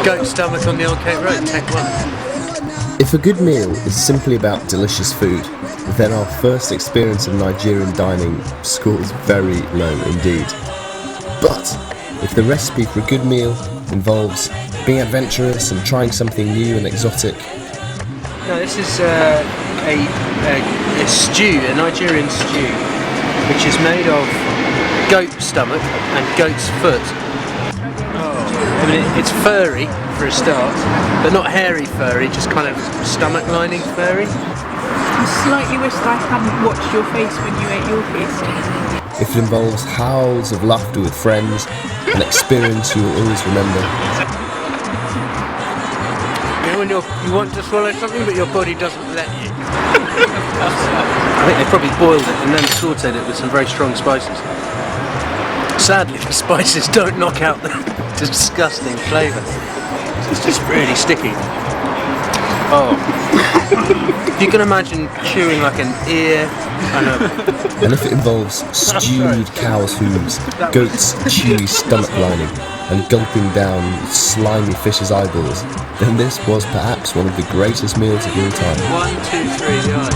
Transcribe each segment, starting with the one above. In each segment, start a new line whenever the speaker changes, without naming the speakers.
Goat stomach on the Old Kent Road, take one.
If a good meal is simply about delicious food, then our first experience of Nigerian dining scores very low indeed. But if the recipe for a good meal involves being adventurous and trying something new and exotic...
No, this is a stew, a Nigerian stew, which is made of goat stomach and goat's foot. I mean, it's furry for a start, but not hairy furry, just kind of stomach lining furry.
I slightly wish that I hadn't watched your face when you ate your feast.
If it involves howls of laughter with friends, an experience you will always remember.
You know, when you want to swallow something but your body doesn't let you. I think they probably boiled it and then sautéed it with some very strong spices. Sadly, the spices don't knock out the disgusting flavour. It's just really sticky. Oh. You can imagine chewing like an ear
and if it involves stewed cow's hooves, goat's chewy stomach lining, and gulping down slimy fish's eyeballs, then this was perhaps one of the greatest meals of all time.
1, 2, 3, the eyes.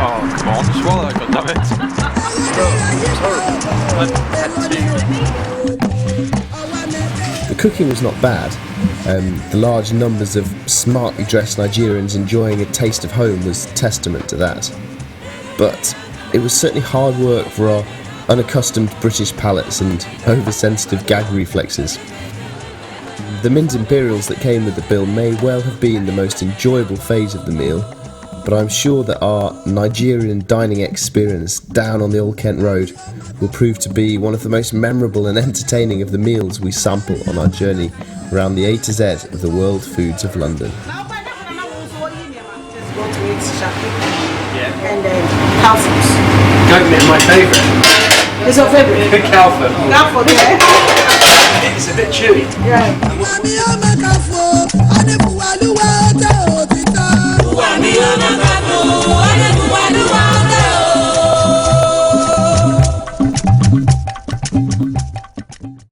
Oh, come on, swallow, goddammit.
The cooking was not bad. The large numbers of smartly dressed Nigerians enjoying a taste of home was testament to that. But it was certainly hard work for our unaccustomed British palates and oversensitive gag reflexes. The mint imperials that came with the bill may well have been the most enjoyable phase of the meal, but I'm sure that our Nigerian dining experience down on the Old Kent Road will prove to be one of the most memorable and entertaining of the meals we sample on our journey around the A to Z of the world foods of London.
And cow food.
Goat meat is my favourite.
It's your favourite?
Cow foot.
Cow food, yeah.
It's a bit chewy.
Yeah.